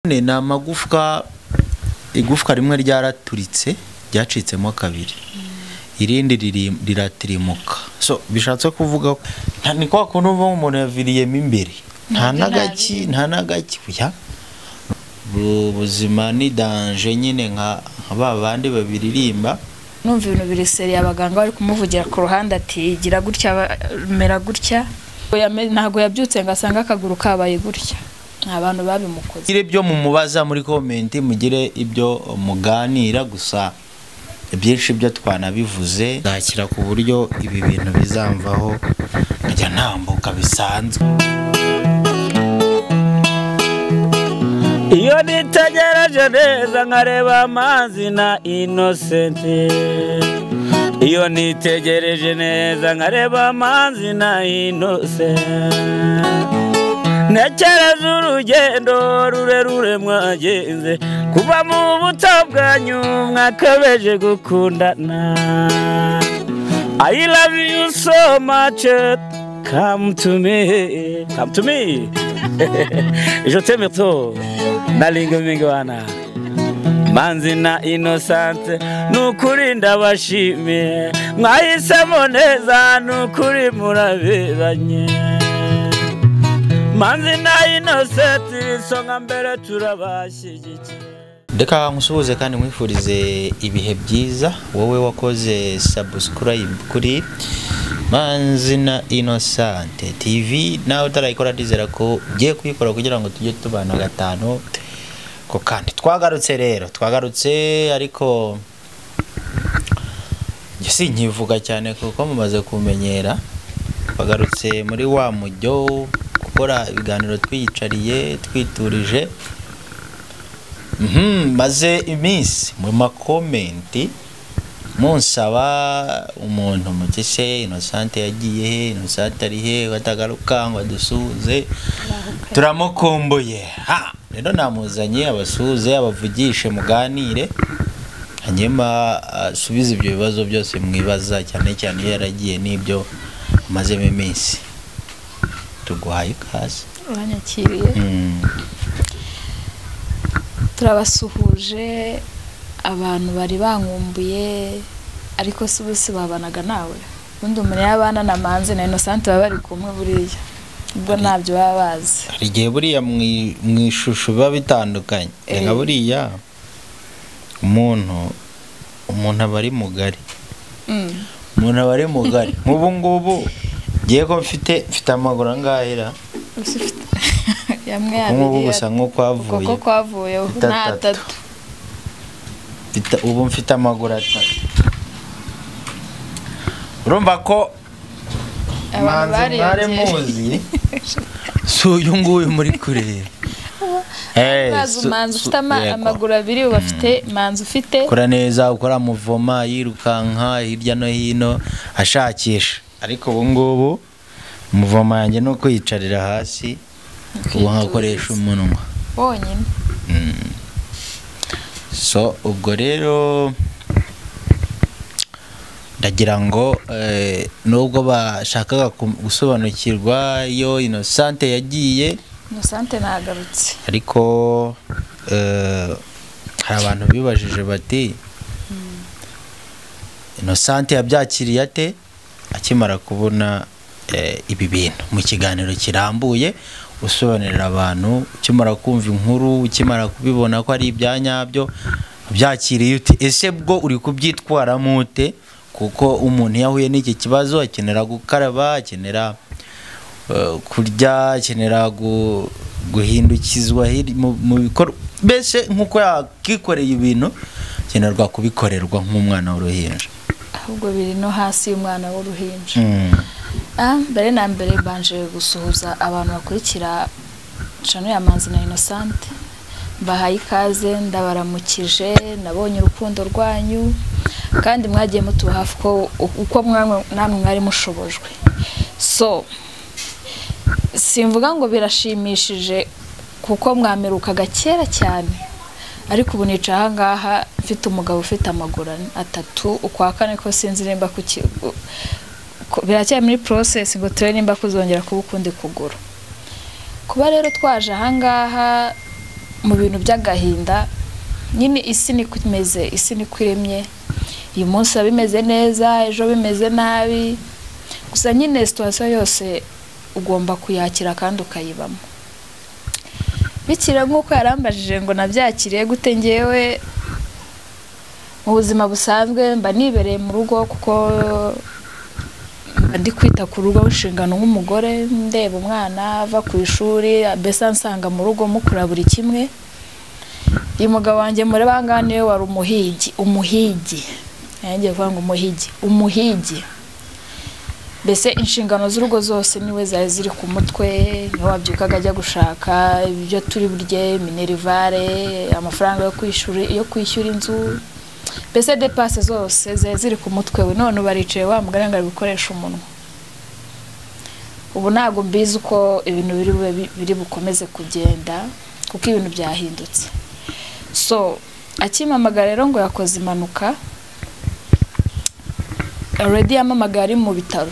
ni amagufwa igufwa rimwe ryaraturitse ryacitsemo kabiri irindi riratirimuka so bishatse kuvuga ni kwa kuntu umuntu yaviriyemo imbere nta nagaki buya ubuzima ni danger nyine nka babandi babiririmba numva ibintu biri seri abaganga bari kumuvugira ku ruhande ati gira gutya mera gutya ntago yabyutse ngasanga akaguru kabaye gutya abantu babimukoze ire byo mumubaza muri comment mugire ibyo muganira gusa byinshi byo twanabivuze ndakira ku buryo ibi bintu bizamvaho njya ntambuka bisanzwe iyo nitegereje neza nkareba amazi na Innocent iyo nitegereje neza nkareba amazi na Innocent nekereza urugendo rurerure mwagenze kuva mu buto bwanyu mwakabeje gukundana I love you so much come to me je t'aime trop nalingo mingwana manzi na Innocent nukuri ndabashimiye mwahisemo neza nukuri muraberanye manzi na Innocent songa mbere turabashyigikiye ndeka nkusuhuze kandi mwifurize ibihe byiza wowe wakoze subscribe kuri manzi na Innocent TV nawe utarayikora ndizera ko ugiye kuyikora kugira ngo tujye tubana gatano ko kandi twagarutse ariko ngisi nkivuga cyane kuko mumaze kumenyera twagarutse muri wa mujyo gukora ibiganiro twiyicariye twiturije maze iminsi mu makomenti munsaba umuntu mukise Innocent yagiye he Innocent ari he watagaruka ngo dusuze turamukomboye rero namuzanye abasuze abavugishe muganire hanyuma subiza ibyo bibazo byose mwibaza cyane cyane yaragiye nibyo mazemo iminsi tuguhaye ikaze uranyakiriye turabasuhuje abantu bari bankumbuye ariko subuse babanaga nawe undi umuntu yabana na Manzi na Innocent baba bari kumwe buriya ubwo ntabyo baba bazi hari igihe buriya mu ishusho biba bitandukanye reka buriya umuntu aba ari mugari umuntu aba ari mugari nk'ubu ngubu ngiye ko mfite amaguru angahera yamwe yabiri nk'ubu gusa nk'uko kwavuye n'atatu ubu mfite amaguru atatu urumva ko Manzi muzi so uyu nguyu muri kureba Manzi ufite amaguru abiri ubafite Manzi ufite kora neza ukora muvoma yirukanka hirya no hino ashakisha ariko ubu ngubu muvoma yanjye no kwicarira hasi ubu nkakoresha umunwa wonyine so ubwo rero ndagira ngo nubwo bashakaga gusobanukirwa iyo Innocent yagiye Innocent nagarutse ariko hari abantu bibajije bati Innocent yabyakiriye ate akimara kubona ibi bintu mu kiganiro kirambuye usobanurira abantu ukimara kumva inkuru ukimara kubibona ko ari ibyanyabyo byakiriye uti ese bwo uri kubyitwaramo ute kuko umuntu yahuye n'iki kibazo akenera gukaraba akenera kurya akenera guhindukizwa mu bikorwa mbese nk'uko yakikoreye ibintu akenerwa kubikorerwa nk'umwana w'uruhinja ahubwo biri no hasi y'umwana w'uruhinja mbere na mbere banje gusuhuza abantu bakurikira channel ya Manzi na Innocent bahaye ikaze ndabaramukije nabonye urukundo rwanyu kandi mwagiye mutuba hafi ko uko namwe mwari mushobojwe so simvuga ngo birashimishije kuko mwamerukaga kera cyane ariko ubu nica ahangaha mfite umugabo ufite amaguru atatu ukwa kane ko sinzi nimba biracyari muri process ngo turebe nimba kuzongera kuba ukundi kuguru kuba rero twaje ahangaha mu bintu by'agahinda nyine isi niko imeze, isi niko iremye, uyu munsi bimeze neza ejo bimeze nabi, gusa nyine situation yose ugomba kuyakira kandi ukayibamo. Bikira nk'uko yarambajije ngo nabyakiriye gute, ngewe mu buzima busanzwe mba nibereye mu rugo kuko ndi kwita ku rugo inshingano nk'umugore, ndeba umwana ava ku ishuri, mbese nsanga mu rugo mukura buri kimwe. Uyu mugabo wanjye muri banganiye wari umuhigi yanjye kuvuga ngo umuhigi mbese inshingano z'urugo zose niwe zari ziri ku mutwe, niwe wabyukaga ajya gushaka ibyo turi burye, minerivare, amafaranga yo kwishyura inzu, mbese depase zose zari ziri ku mutwe we. None baricaye wa mugore ngo ari gukoresha umunwa. Ubu ntabwo mbizi uko ibintu biri bukomeze kugenda kuko ibintu byahindutse. So akimamagara rero ngo yakoze impanuka, already yamamagara ari mu bitaro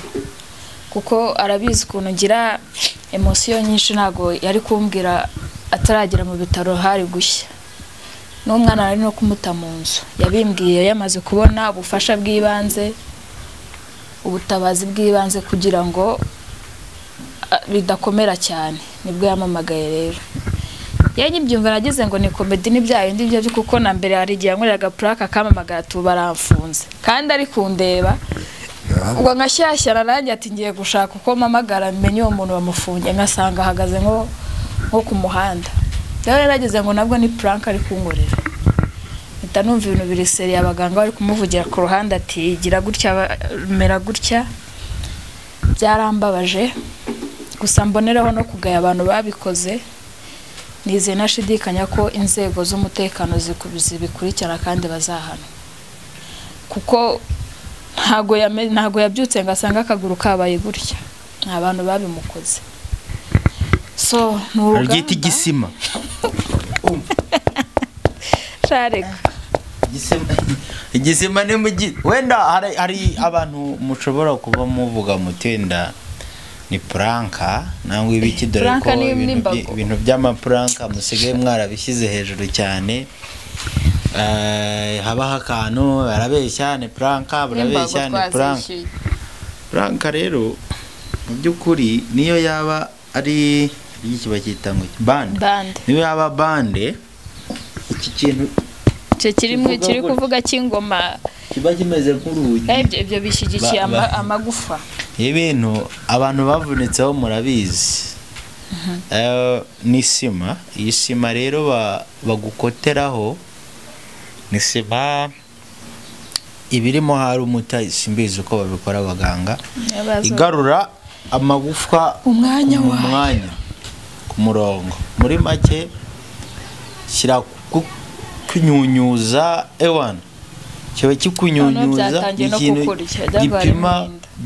kuko arabizi ukuntu ngira emotion nyinshi, ntago yari kumbwira ataragera mu bitaro hari gushya. N'umwana ari no kumuta mu nzu, yabimbwiye yamaze kubona ubufasha bw'ibanze, ubutabazi bw'ibanze kugira ngo bidakomera cyane, nibwo yamamagaye rero. Yanyi byumva nagize ngo ni comedy n'ibyaye ndi byo kuko na mbere hari igihe nkoreraga plaque akamamagara tubaramfunze kandi ari kundeba, ubwo nkashyashyana nanjye ati ngiye gushaka uko mamagara menye uwo muntu bamufungiye, ngasanga ahagaze nko ku muhanda. Rero nagize ngo nabwo ni prank ari kunkorera. Mpita numva ibintu biri seriye, abaganga bari kumuvugira ku ruhande ati gira gutya mera gutya. Byarambabaje, gusa mboneraho no kugaya abantu babikoze. Nize nashidikanya ko inzego z'umutekano zibikurikirana kandi bazahana, kuko ntago yabyutse ngasanga akaguru kabaye gutya, abantu babimukoze. So n'urugamba giti gisima shareka igisima ni wenda hari abantu mushobora kuba muvuga mutenda ni pranka nangwa ibiki, dore ko ibintu by'amapranka musigaye mwarabishyize hejuru cyane. Habaho akantu barabeshya ni pranka, barabeshya ni pranka. Pranka rero mu by'ukuri niyo yaba ari iki bakita ngo bande, niyo yaba bande, iki kintu kiri kuvuga cy'ingoma kiba kimeze nk'urugi, ibyo bishyigikiye amagufa. Ibintu abantu bavunitseho murabizi. Ni sima, iyi sima rero bagukoteraho ni sima ibirimo hari umuta, simbizi uko babikora abaganga, igarura amagufwa umwanya ku murongo. Muri make shyira kunyunyuza ewana, kiba kikunyunyuza ikintu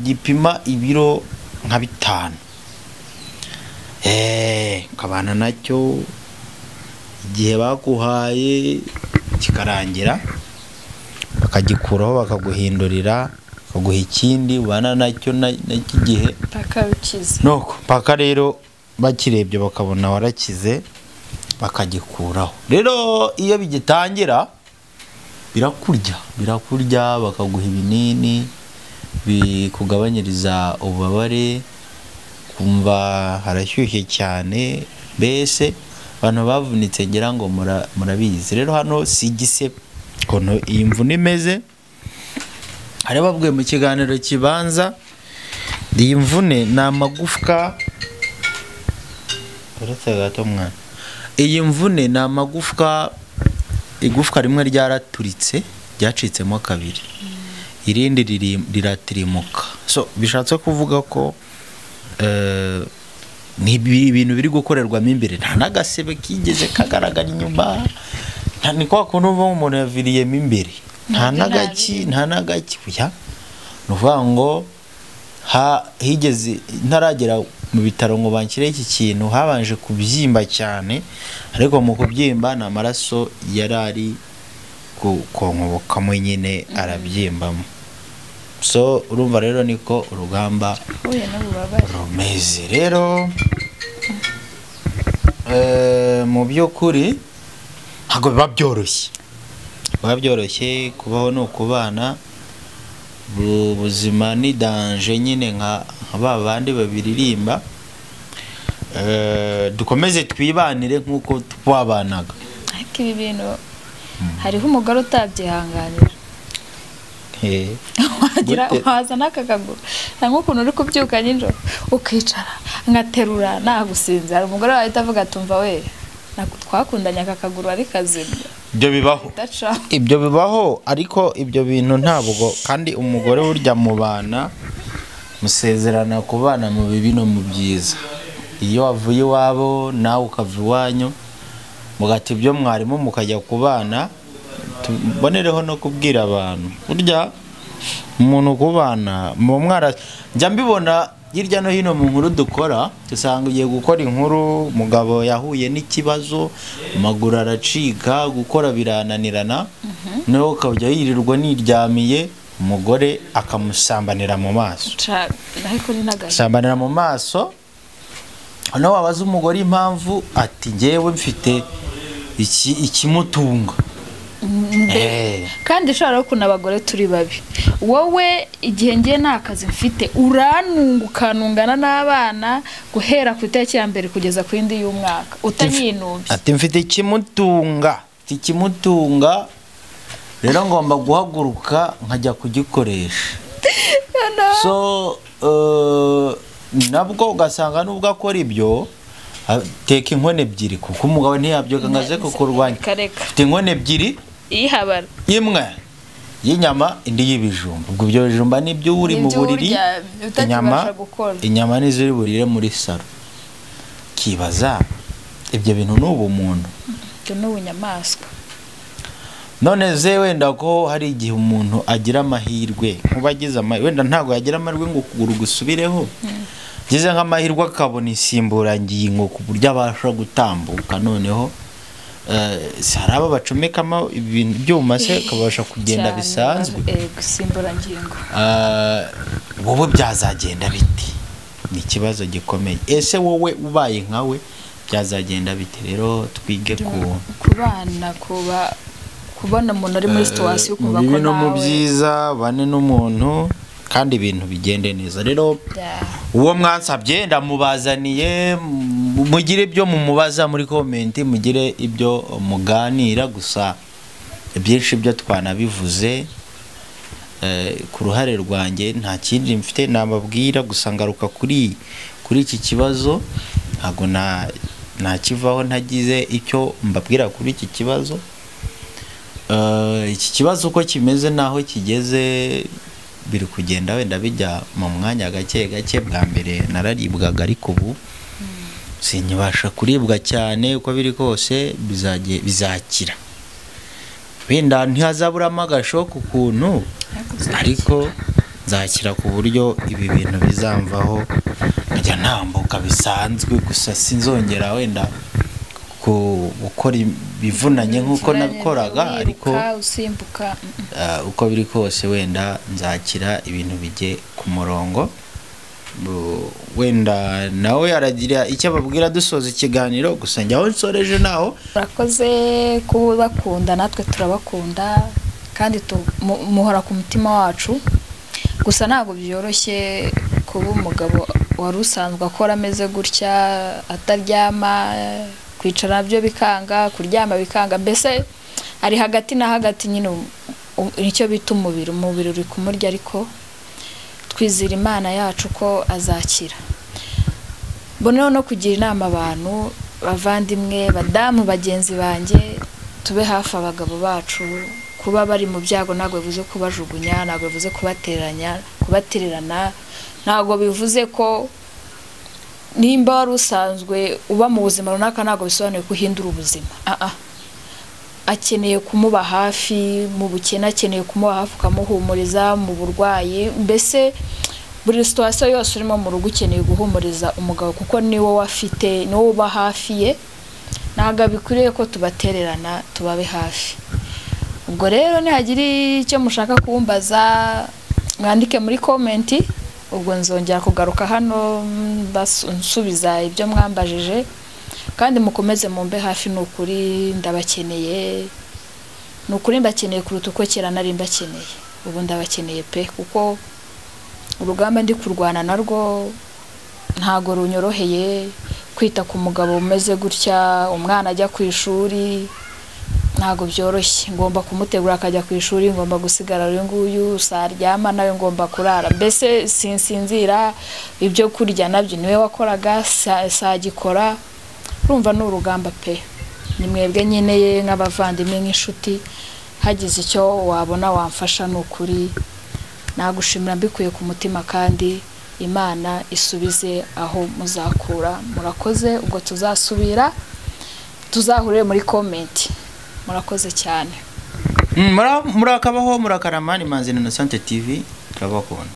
gipima ibiro nka 5. Kabana nacyo igihe bakuhaye kikarangira, bakagikuraho bakaguhindurira, bakaguha ikindi ubana nacyo n'iki gihe bakabikiza. Nuko paka rero bakirebye bakabona warakize bakagikuraho. Rero iyo bigitangira birakurya bakaguha ibinini bikugabanyiriza ububabare, kumva harashyushye cyane. Mbese abantu bavunitse ngira ngo murabizi. Rero hano si igisebe kono iyi mvune imeze, hari babwiye mu kiganiro kibanza, iyi mvune ni amagufwa iyi mvune ni amagufwa, igufwa rimwe ryaraturitse ryacitsemo kabiri, irindi riratirimuka. So bishatse kuvuga ko ni ibintu biri gukorerwamo imbere, nta nagasebe kigeze kagaragara inyuma, ni kwa kuntu umuntu yaviriyemo imbere, nta nagaki kuya. Nuvuga ngo higeze ntaragera mu bitaro ngo banshyire iki kintu, habanje kubyimba cyane, ariko mu kubyimba na maraso yarari kunkobokamo nyine arabyimbamo. So urumva rero niko urugamba rumeze. Rero mu by'ukuri ntabwo biba byoroshye kubaho no kubana ubuzima ni danje nyine nka ba bandi babiririmba. Dukomeze twibanire nk'uko twabanaga. Ariko ibi bintu hariho umugore utabyihanganira. Waza n'akaguru nk'ukuntu uri kubyuka nijoro ukicara ngaterura nagusinze, hari umugore wahita avuga atumva we twakundanye aka kaguru ari kazimya. Ibyo bibaho ariko ibyo bintu ntabwo, kandi umugore burya mu bana musezerana kubana mu bibi no mu byiza. Iyo wavuye iwabo nawe ukava iwanyu mugati ibyo mwarimu mukajya kubana, tubonereho no kubwira abantu burya umuntu kubana mu mwara. Njya mbibona hirya no hino mu nkuru dukora, dusanga ugiye gukora inkuru umugabo yahuye n'ikibazo, amaguru aracika, gukora birananirana, nawe ukajya yirirwa niryamiye, umugore akamusambanira mu maso. Sambanira mu maso, nawe wabaza umugore impamvu, ati ngewe mfite ikimutunga. Kandi ushobora kuntu abagore turi babi. Wowe igihe ngiye nta kazi mfite uranungana n'abana guhera ku itariki ya mbere kugeza ku yindi y'umwaka utanyinubye. Ati mfite ikimutunga, rero ngomba guhaguruka nkajya kugikoresha. So nabwo ugasanga nubwo akora ibyo teka inkono ebyiri, kuko umugabo ntiyabyoka ngaze kukurwanya. Ufite inkono ebyiri, ihabara imwe y'inyama indi y'ibijumba. Ubwo ibyo bijumba nibyo uri mu buriri, inyama nizo uri burire muri salo. Kibaza ibyo bintu n'ubu muntu n'ubunyamaswa. None ze wenda ko hari igihe umuntu agira amahirwe, nkubagize amahirwe wenda ntago yagira amahirwe ngo kuguru gusubireho, gize nk'amahirwe akabona insimburangingo ku buryo abasha gutambuka, noneho saraba bacomekamo ibintu byuma se kabasha kugenda bisanzwe. Gusimburangingo wowe byazagenda biti? Ni ikibazo gikomeye. Ese wowe ubaye nkawe byazagenda bite? Rero twige kubana kubona umuntu ari muri situation kuva ko nawe mu byiza bane n'umuntu kandi ibintu bigende neza. Rero uwo mwansabye ndamubazaniye, mugire ibyo mumubaza muri comment, mugire ibyo muganira. Gusa byinshi byo twanabivuze ku ruhare rwanjye, nta kindi mfite nababwira. Gusa ngaruka kuri iki kibazo, ntago nta kivaho ntagize icyo mbabwira kuri iki kibazo. Iki kibazo uko kimeze naho kigeze biri kugenda wenda bijya mu mwanya gake gake. Bwa mbere nararibwaga, ariko ubu sinyibasha kuribwa cyane. Uko biri kose bizakira, wenda ntihazaburamo agashoka ukuntu, ariko nzakira ku buryo ibi bintu bizamvaho nkajya ntambuka bisanzwe. Gusa sinzongera wenda gukora bivunanye nk'uko nabikoraga, ariko usimbuka uko biri kose wenda nzakira ibintu bijye ku murongo. Wenda nawe aragira icyo ababwira dusoza ikiganiro. Gusa njyaho nsoreje naho. Murakoze kubakunda, natwe turabakunda kandi muhora ku mutima wacu. Gusa ntabwo byoroshye kuba umugabo wari usanzwe akora ameze gutya, ataryama, kwicara nabyo bikanga, kuryama bikanga, mbese ari hagati na hagati nyine. Nicyo bita umubiri uri kumurya, ariko twizira Imana yacu ko azakira. Boneho no kugira inama abantu, bavandimwe, badamu, bagenzi banjye, tube hafi abagabo bacu. Kuba bari mu byago ntabwo bivuze kubajugunya, ntabwo bivuze kubatererana, ntabwo bivuze ko nimba wari usanzwe uba mu buzima runaka ntabwo bisobanuye kuhindura ubuzima. Akeneye kumuba hafi mu bukene, akeneye kumuba hafi ukamuhumuriza mu burwayi. Mbese buri situation yose urimo mu rugo ukeneye guhumuriza umugabo, kuko niwo wafite, niwo uba hafi ye. Ntabwo bikwiriye ko tubatererana, tubabe hafi. Ubwo rero nihagira icyo mushaka kumbaza mwandike muri comment, ubwo nzongera kugaruka hano nsubiza ibyo mwambajije. kandi mukomeze mumbe hafi, n'ukuri ndabakeneye, n'ukuri mbakeneye kuruta uko kera nari mbakeneye. Ubu ndabakeneye pe, kuko urugamba ndi kurwana narwo ntago runyoroheye. Kwita ku mugabo umeze gutya, umwana ajya ku ishuri ntago byoroshye, ngomba kumutegura akajya ku ishuri, ngomba gusigara uyu nguyu, saryama nawe ngomba kurara, mbese sinsinzira, ibyo kurya nabyo niwe wakoraga, sagikora. Urumva n'urugamba pe, ni mwebwe nyeneye nk'abavandimwe nk'inshuti, hagize icyo wabona wamfasha n'ukuri nagushimira mbikuye ku mutima, kandi Imana isubize aho muzakura. Murakoze, ubwo tuzasubira tuzahurire muri comment. Murakoze cyane. Murakabaho, murakarama. Ni Manzi Innocent TV, turabakunda.